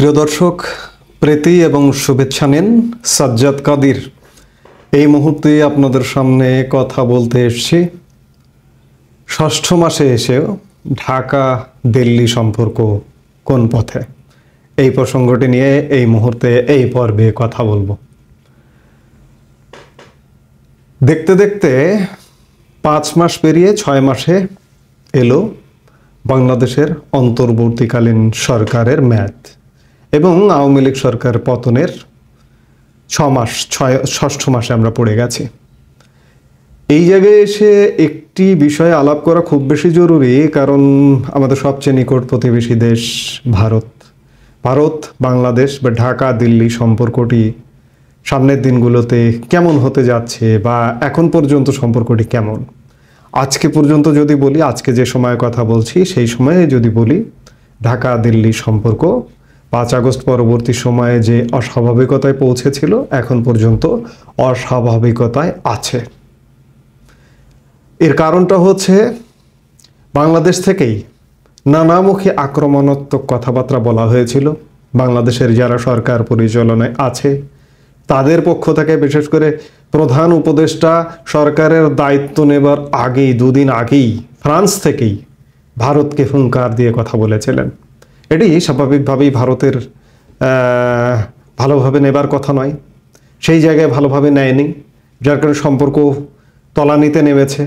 প্রিয় দর্শক, প্রীতি এবং শুভেচ্ছা নিন। সাজ্জাদ কাদির এই মুহূর্তে আপনাদের সামনে কথা বলতে এসেছি। ষষ্ঠ মাসে এসেও ঢাকা দিল্লি সম্পর্ক কোন পথে, এই প্রসঙ্গটি নিয়ে এই মুহূর্তে এই পর্বে কথা বলবো। দেখতে দেখতে 5 মাস পেরিয়ে 6 মাসে এলো বাংলাদেশের অন্তর্বর্তীকালীন সরকারের মেয়াদ এবং আওয়ামী লীগ সরকার পতনের 6 মাসে আমরা পড়ে গেছি। এই জায়গায় এসে একটি বিষয়ে আলাপ করা খুব বেশি জরুরি, কারণ আমাদের সবচেয়ে নিকট প্রতিবেশী দেশ ভারত বাংলাদেশ বা ঢাকা দিল্লি সম্পর্কটি সামনের দিনগুলোতে কেমন হতে যাচ্ছে বা এখন পর্যন্ত সম্পর্কটি কেমন। আজকে পর্যন্ত যদি বলি, আজকে যে সময়ে কথা বলছি সেই সময়ে যদি বলি, ঢাকা দিল্লি সম্পর্ক 5 আগস্ট পরবর্তী সময়ে যে অস্বাভাবিকতায় পৌঁছেছিল এখন পর্যন্ত অস্বাভাবিকতায় আছে। এর কারণটা হচ্ছে বাংলাদেশ থেকেই নানামুখী আক্রমণাত্মক কথাবার্তা বলা হয়েছিল। বাংলাদেশের যারা সরকার পরিচালনায় আছে তাদের পক্ষ থেকে, বিশেষ করে প্রধান উপদেষ্টা সরকারের দায়িত্ব নেবার আগেই 2 দিন আগেই ফ্রান্স থেকেই ভারতকে হুঙ্কার দিয়ে কথা বলেছিলেন। এটি স্বাভাবিকভাবেই ভারতের ভালোভাবে নেবার কথা নয়, সেই জায়গায় ভালোভাবে নেয়নি, যার কারণে সম্পর্ক তলানিতে নেমেছে।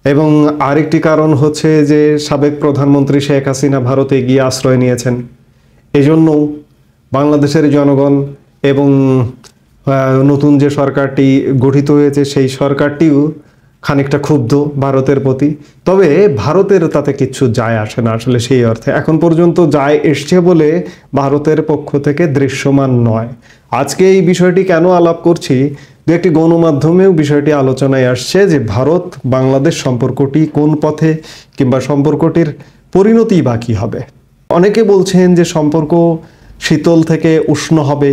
এবং আরেকটি কারণ হচ্ছে যে সাবেক প্রধানমন্ত্রী শেখ হাসিনা ভারতে গিয়ে আশ্রয় নিয়েছেন। এজন্য বাংলাদেশের জনগণ এবং নতুন যে সরকারটি গঠিত হয়েছে সেই সরকারটিও খানিকটা ক্ষুব্ধ ভারতের প্রতি। তবে ভারতের তাতে কিচ্ছু যায় আসে না আসলে, সেই অর্থে এখন পর্যন্ত যায় এসছে বলে ভারতের পক্ষ থেকে দৃশ্যমান নয়। আজকে এই বিষয়টি কেন আলাপ করছি, দু একটি গণমাধ্যমেও বিষয়টি আলোচনায় আসছে যে ভারত বাংলাদেশ সম্পর্কটি কোন পথে কিংবা সম্পর্কটির পরিণতি বাকি হবে। অনেকে বলছেন যে সম্পর্ক শীতল থেকে উষ্ণ হবে,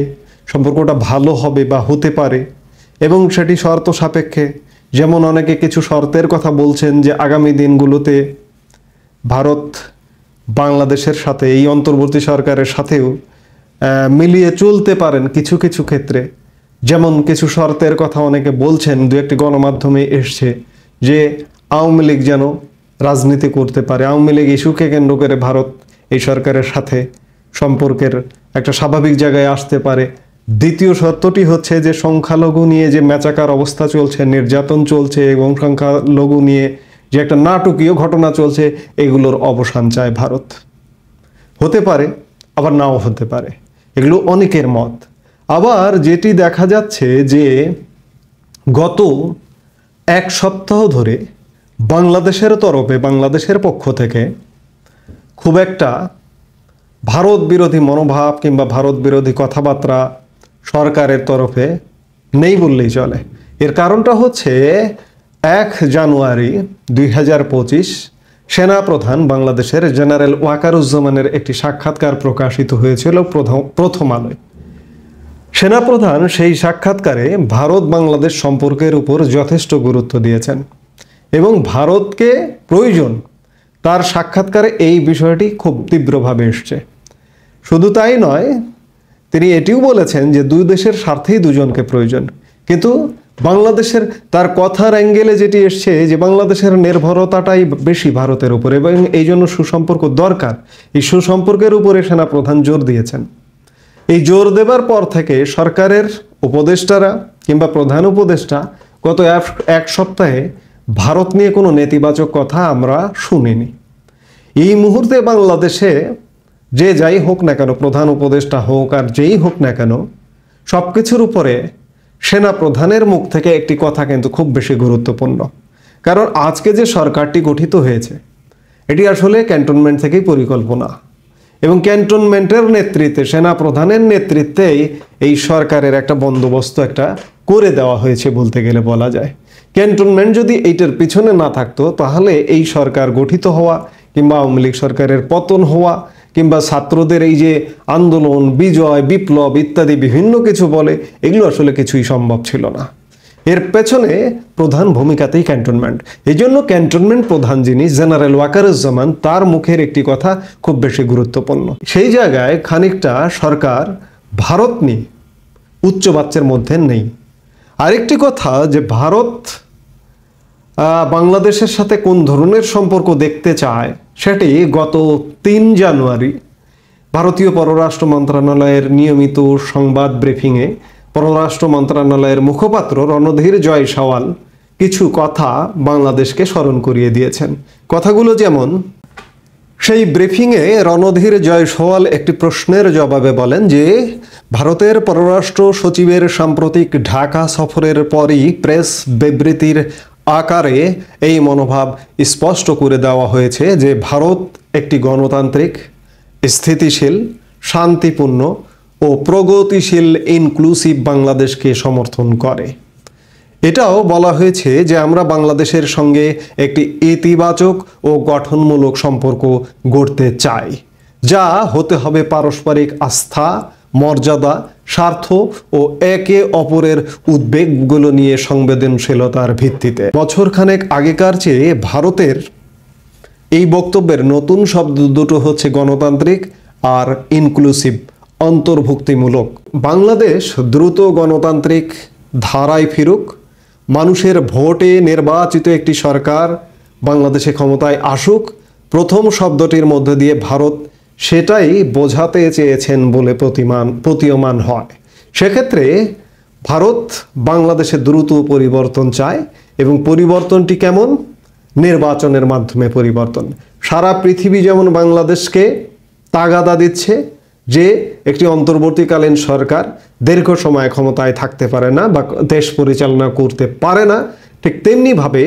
সম্পর্কটা ভালো হবে বা হতে পারে, এবং সেটি শর্ত সাপেক্ষে। যেমন অনেকে কিছু শর্তের কথা বলছেন যে আগামী দিনগুলোতে ভারত বাংলাদেশের সাথে, এই অন্তর্বর্তী সরকারের সাথেও মিলিয়ে চলতে পারেন কিছু কিছু ক্ষেত্রে। যেমন কিছু শর্তের কথা অনেকে বলছেন, দু একটি গণমাধ্যমে এসছে যে আওয়ামী লীগ যেন রাজনীতি করতে পারে, আওয়ামী লীগ ইস্যুকে কেন্দ্র করে ভারত এই সরকারের সাথে সম্পর্কের একটা স্বাভাবিক জায়গায় আসতে পারে। দ্বিতীয় শর্তটি হচ্ছে যে সংখ্যালঘু নিয়ে যে মেচাকার অবস্থা চলছে, নির্যাতন চলছে এবং সংখ্যালঘু নিয়ে যে একটা নাটকীয় ঘটনা চলছে, এগুলোর অবসান চায় ভারত। হতে পারে, আবার নাও হতে পারে, এগুলো অনেকের মত। আবার যেটি দেখা যাচ্ছে যে গত 1 সপ্তাহ ধরে বাংলাদেশের তরফে, বাংলাদেশের পক্ষ থেকে খুব একটা ভারত বিরোধী মনোভাব কিংবা ভারত বিরোধী কথাবার্তা সরকারের তরফে নেই বললেই চলে। এর কারণটা হচ্ছে 1 জানুয়ারি 2025 সেনাপ্রধান বাংলাদেশের জেনারেল ওয়াকারুজ্জামানের একটি সাক্ষাৎকার প্রকাশিত হয়েছিল প্রথম আলোয়। সেনাপ্রধান সেই সাক্ষাৎকারে ভারত বাংলাদেশ সম্পর্কের উপর যথেষ্ট গুরুত্ব দিয়েছেন এবং ভারতকে প্রয়োজন, তার সাক্ষাৎকারে এই বিষয়টি খুব তীব্রভাবে এসছে। শুধু তাই নয়, তিনি এটিও বলেছেন যে 2 দেশের স্বার্থেই দুজনকে প্রয়োজন। কিন্তু বাংলাদেশের, তার কথার অ্যাঙ্গেলে যেটি এসছে যে বাংলাদেশের নির্ভরতাটাই বেশি ভারতের উপর এবং এই জন্য সুসম্পর্ক দরকার। এই সুসম্পর্কের উপরে সেনাপ্রধান জোর দিয়েছেন। এই জোর দেবার পর থেকে সরকারের উপদেষ্টারা কিংবা প্রধান উপদেষ্টা গত 1 সপ্তাহে ভারত নিয়ে কোনো নেতিবাচক কথা আমরা শুনিনি। এই মুহূর্তে বাংলাদেশে যে যাই হোক না কেন, প্রধান উপদেষ্টা হোক আর যেই হোক না কেন, সব কিছুর উপরে সেনা প্রধানের মুখ থেকে একটি কথা কিন্তু খুব বেশি গুরুত্বপূর্ণ। কারণ আজকে যে সরকারটি গঠিত হয়েছে এটি আসলে ক্যান্টনমেন্ট থেকেই পরিকল্পনা এবং ক্যান্টনমেন্টের নেতৃত্বে, সেনা প্রধানের নেতৃত্বেই এই সরকারের একটা বন্দোবস্ত একটা করে দেওয়া হয়েছে বলতে গেলে বলা যায়। ক্যান্টনমেন্ট যদি এইটার পিছনে না থাকতো তাহলে এই সরকার গঠিত হওয়া কিংবা আওয়ামী লীগ সরকারের পতন হওয়া কিংবা ছাত্রদের এই যে আন্দোলন, বিজয়, বিপ্লব ইত্যাদি বিভিন্ন কিছু বলে, এগুলো আসলে কিছুই সম্ভব ছিল না। এর পেছনে প্রধান ভূমিকাতেই ক্যান্টনমেন্ট। এই জন্য ক্যান্টনমেন্ট প্রধান যিনি জেনারেল ওয়াকারুজ্জামান, তার মুখের একটি কথা খুব বেশি গুরুত্বপূর্ণ। সেই জায়গায় খানিকটা সরকার ভারত নিয়ে উচ্চবাচ্যের মধ্যে নেই। আরেকটি কথা যে ভারত বাংলাদেশের সাথে কোন ধরনের সম্পর্ক দেখতে চায় সেটি গত 3 জানুয়ারি ভারতীয় পররাষ্ট্র মন্ত্রণালয়ের নিয়মিত সংবাদ ব্রিফিংয়ে পররাষ্ট্র মন্ত্রণালয়ের মুখপাত্র রণধীর জয়সওয়াল কিছু কথা বাংলাদেশকে স্মরণ করিয়ে দিয়েছেন। কথাগুলো যেমন, সেই ব্রিফিংয়ে রণধীর জয়সওয়াল একটি প্রশ্নের জবাবে বলেন যে ভারতের পররাষ্ট্র সচিবের সাম্প্রতিক ঢাকা সফরের পরই প্রেস বিবৃতির আকারে এই মনোভাব স্পষ্ট করে দেওয়া হয়েছে যে ভারত একটি গণতান্ত্রিক, স্থিতিশীল, শান্তিপূর্ণ ও প্রগতিশীল ইনক্লুসিভ বাংলাদেশকে সমর্থন করে। এটাও বলা হয়েছে যে আমরা বাংলাদেশের সঙ্গে একটি ইতিবাচক ও গঠনমূলক সম্পর্ক গড়তে চাই, যা হতে হবে পারস্পরিক আস্থা, মর্যাদা, স্বার্থ ও একে অপরের উদ্বেগগুলো নিয়ে সংবেদনশীলতার ভিত্তিতে। বছরখানেক আগেকার চেয়ে ভারতের এই বক্তব্যের নতুন শব্দ দুটো হচ্ছে গণতান্ত্রিক আর ইনক্লুসিভ, অন্তর্ভুক্তিমূলক। বাংলাদেশ দ্রুত গণতান্ত্রিক ধারায় ফিরুক, মানুষের ভোটে নির্বাচিত একটি সরকার বাংলাদেশে ক্ষমতায় আসুক, প্রথম শব্দটির মধ্যে দিয়ে ভারত সেটাই বোঝাতে চেয়েছেন বলে প্রতীয়মান হয়। সেক্ষেত্রে ভারত বাংলাদেশে দ্রুত পরিবর্তন চায় এবং পরিবর্তনটি কেমন? নির্বাচনের মাধ্যমে পরিবর্তন। সারা পৃথিবী যেমন বাংলাদেশকে তাগাদা দিচ্ছে যে একটি অন্তর্বর্তীকালীন সরকার দীর্ঘ সময় ক্ষমতায় থাকতে পারে না বা দেশ পরিচালনা করতে পারে না, ঠিক তেমনিভাবে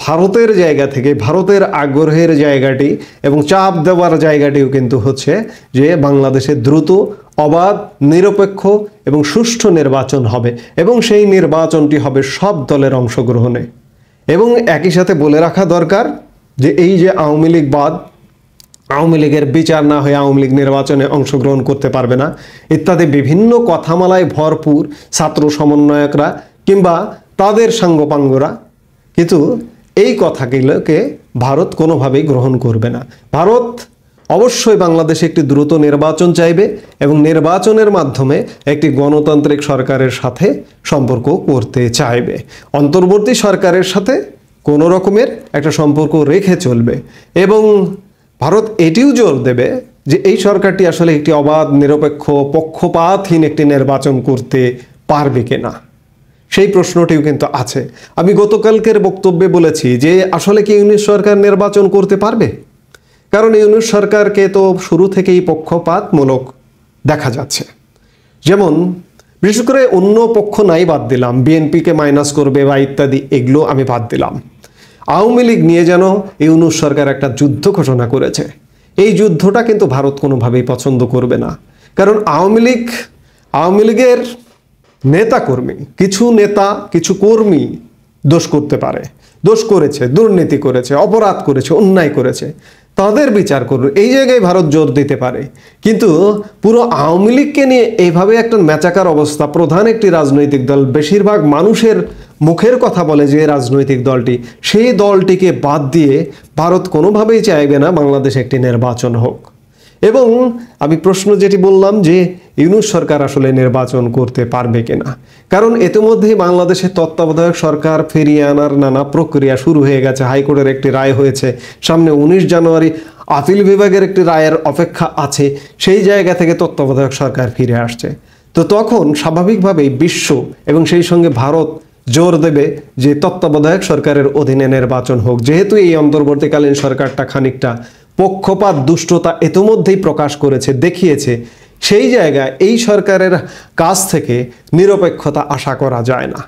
ভারতের জায়গা থেকে ভারতের আগ্রহের জায়গাটি এবং চাপ দেওয়ার জায়গাটিও কিন্তু হচ্ছে যে বাংলাদেশে দ্রুত, অবাধ, নিরপেক্ষ এবং সুষ্ঠু নির্বাচন হবে এবং সেই নির্বাচনটি হবে সব দলের অংশগ্রহণে। এবং একই সাথে বলে রাখা দরকার যে এই যে আওয়ামী লীগ বাদ, আওয়ামী লীগের বিচার না হয়ে আওয়ামী লীগ নির্বাচনে অংশগ্রহণ করতে পারবে না ইত্যাদি বিভিন্ন কথামালায় ভরপুর ছাত্র সমন্বয়করা কিংবা তাদের সাঙ্গপাঙ্গরা, কিন্তু এই কথাগুলোকে ভারত কোনোভাবেই গ্রহণ করবে না। ভারত অবশ্যই বাংলাদেশে একটি দ্রুত নির্বাচন চাইবে এবং নির্বাচনের মাধ্যমে একটি গণতান্ত্রিক সরকারের সাথে সম্পর্ক করতে চাইবে। অন্তর্বর্তী সরকারের সাথে কোনো রকমের একটা সম্পর্ক রেখে চলবে এবং ভারত এটিও জোর দেবে যে এই সরকারটি আসলে একটি অবাধ, নিরপেক্ষ, পক্ষপাতহীন একটি নির্বাচন করতে পারবে কিনা, সেই প্রশ্নটিও কিন্তু আছে। আমি গতকালকের বক্তব্যে বলেছি যে আসলে কি ইউনূস সরকার নির্বাচন করতে পারবে? কারণ ইউনূস সরকারকে তো শুরু থেকেই পক্ষপাতমূলক দেখা যাচ্ছে। যেমন বিশেষ করে অন্য পক্ষ নাই বাদ দিলাম, বিএনপিকে মাইনাস করবে বা ইত্যাদি, এগুলো আমি বাদ দিলাম। আওয়ামী লীগ নিয়ে যেন ইউনূস সরকার একটা যুদ্ধ ঘোষণা করেছে। এই যুদ্ধটা কিন্তু ভারত কোনোভাবেই পছন্দ করবে না। কারণ আওয়ামী লীগের নেতাকর্মী, কিছু নেতা, কিছু কর্মী দোষ করতে পারে, দোষ করেছে, দুর্নীতি করেছে, অপরাধ করেছে, অন্যায় করেছে, তাদের বিচার করুন, এই জায়গায় ভারত জোর দিতে পারে। কিন্তু পুরো আওয়ামী লীগকে নিয়ে এইভাবে একটা ম্যাচাকার অবস্থা, প্রধান একটি রাজনৈতিক দল, বেশিরভাগ মানুষের মুখের কথা বলে যে রাজনৈতিক দলটি, সেই দলটিকে বাদ দিয়ে ভারত কোনোভাবেই চাইবে না বাংলাদেশে একটি নির্বাচন হোক। এবং আমি প্রশ্ন যেটি বললাম যে ইউনূস সরকার আসলে নির্বাচন করতে পারবে কিনা, কারণ ইতিমধ্যেই বাংলাদেশের তত্ত্বাবধায়ক সরকার ফিরিয়ে আনার নানা প্রক্রিয়া শুরু হয়ে গেছে। হাইকোর্টের একটি রায় হয়েছে, সামনে 19 জানুয়ারি আপিল বিভাগের একটি রায়ের অপেক্ষা আছে। সেই জায়গা থেকে তত্ত্বাবধায়ক সরকার ফিরে আসছে। তো তখন স্বাভাবিকভাবেই বিশ্ব এবং সেই সঙ্গে ভারত জোর দেবে যে তত্ত্বাবধায়ক সরকারের অধীনে নির্বাচন হোক। যেহেতু এই অন্তর্বর্তীকালীন সরকারটা খানিকটা পক্ষপাত, দুষ্টতা ইতিমধ্যেই প্রকাশ করেছে, দেখিয়েছে, সেই জায়গায় এই সরকারের কাছ থেকে নিরপেক্ষতা আশা করা যায় না।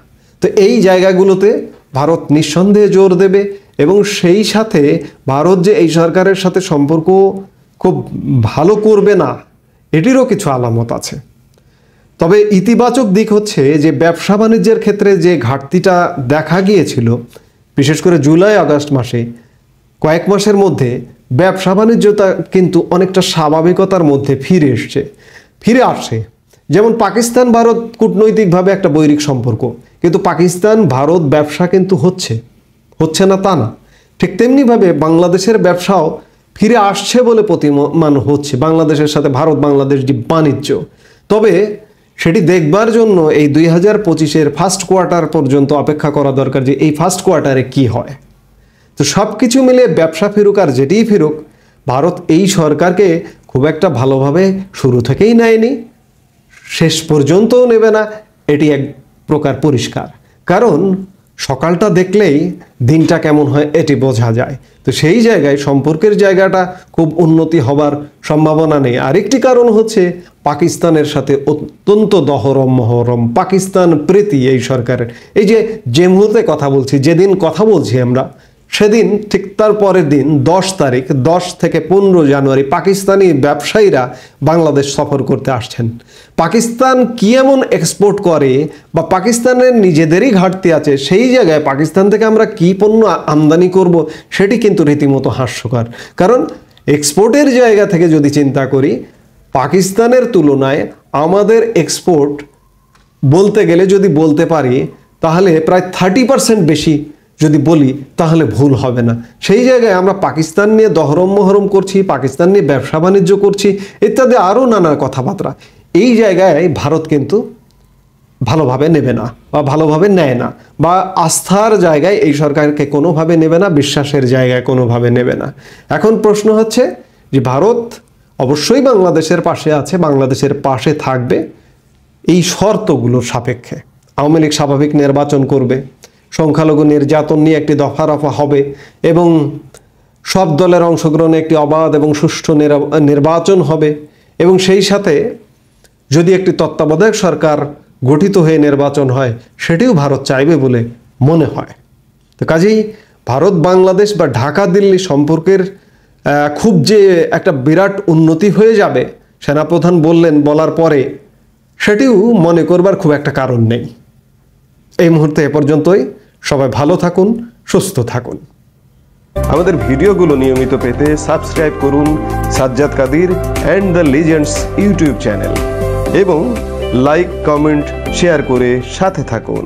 তো এই জায়গাগুলোতে ভারত নিঃসন্দেহে জোর দেবে এবং সেই সাথে ভারত যে এই সরকারের সাথে সম্পর্ক খুব ভালো করবে না, এটিরও কিছু আলামত আছে। তবে ইতিবাচক দিক হচ্ছে যে ব্যবসা বাণিজ্যের ক্ষেত্রে যে ঘাটতিটা দেখা গিয়েছিল, বিশেষ করে জুলাই আগস্ট মাসে কয়েক মাসের মধ্যে ব্যবসা বাণিজ্যটা কিন্তু অনেকটা স্বাভাবিকতার মধ্যে ফিরে আসছে। যেমন পাকিস্তান ভারত কূটনৈতিকভাবে একটা বৈরিক সম্পর্ক, কিন্তু পাকিস্তান ভারত ব্যবসা কিন্তু হচ্ছে না তা না। ঠিক তেমনিভাবে বাংলাদেশের ব্যবসাও ফিরে আসছে বলে প্রতিমান হচ্ছে বাংলাদেশের সাথে ভারত বাংলাদেশ যে বাণিজ্য। তবে সেটি দেখবার জন্য এই 2025-এর ফার্স্ট কোয়ার্টার পর্যন্ত অপেক্ষা করা দরকার যে এই ফার্স্ট কোয়ার্টারে কি হয়। তো সব কিছু মিলে ব্যবসা ফিরুক আর যেটিই ফিরুক, ভারত এই সরকারকে খুব একটা ভালোভাবে শুরু থেকেই নেয়নি, শেষ পর্যন্তও নেবে না, এটি এক প্রকার পরিষ্কার। কারণ সকালটা দেখলেই দিনটা কেমন হয় এটি বোঝা যায়। তো সেই জায়গায় সম্পর্কের জায়গাটা খুব উন্নতি হবার সম্ভাবনা নেই। আরেকটি কারণ হচ্ছে পাকিস্তানের সাথে অত্যন্ত দহরম মহরম পাকিস্তান প্রীতি এই সরকারের। এই যে মুহূর্তে কথা বলছি, যেদিন কথা বলছি আমরা, সেদিন ঠিক তার পরের দিন 10 তারিখ 10 থেকে 15 জানুয়ারি পাকিস্তানি ব্যবসায়ীরা বাংলাদেশ সফর করতে আসছেন। পাকিস্তান কি এমন এক্সপোর্ট করে বা পাকিস্তানের নিজেদেরই ঘাটতি আছে, সেই জায়গায় পাকিস্তান থেকে আমরা কি পণ্য আমদানি করব সেটি কিন্তু রীতিমতো হাস্যকর। কারণ এক্সপোর্টের জায়গা থেকে যদি চিন্তা করি, পাকিস্তানের তুলনায় আমাদের এক্সপোর্ট বলতে গেলে যদি বলতে পারি তাহলে প্রায় 30% বেশি যদি বলি তাহলে ভুল হবে না। সেই জায়গায় আমরা পাকিস্তান নিয়ে দহরম মহরম করছি, পাকিস্তান নিয়ে ব্যবসা বাণিজ্য করছি ইত্যাদি আরও নানা কথাবার্তা। এই জায়গায় ভারত কিন্তু ভালোভাবে নেবে না বা ভালোভাবে নেয় না, বা আস্থার জায়গায় এই সরকারকে কোনোভাবে নেবে না, বিশ্বাসের জায়গায় কোনোভাবে নেবে না। এখন প্রশ্ন হচ্ছে যে ভারত অবশ্যই বাংলাদেশের পাশে আছে, বাংলাদেশের পাশে থাকবে এই শর্তগুলোর সাপেক্ষে। আওয়ামী লীগ স্বাভাবিক নির্বাচন করবে, সংখ্যালঘু নির্যাতন নিয়ে একটি দফা রফা হবে এবং সব দলের অংশগ্রহণে একটি অবাধ এবং সুষ্ঠু নির্বাচন হবে, এবং সেই সাথে যদি একটি তত্ত্বাবধায়ক সরকার গঠিত হয়ে নির্বাচন হয় সেটিও ভারত চাইবে বলে মনে হয়। তো কাজেই ভারত বাংলাদেশ বা ঢাকা দিল্লি সম্পর্কের খুব যে একটা বিরাট উন্নতি হয়ে যাবে সেনাপ্রধান বলার পরে, সেটিও মনে করবার খুব একটা কারণ নেই। এই মুহূর্তে এ পর্যন্তই। সবাই ভালো থাকুন, সুস্থ থাকুন। আমাদের ভিডিওগুলো নিয়মিত পেতে সাবস্ক্রাইব করুন Sajjad Kadir and the legends YouTube channel এবং লাইক, কমেন্ট, শেয়ার করে সাথে থাকুন।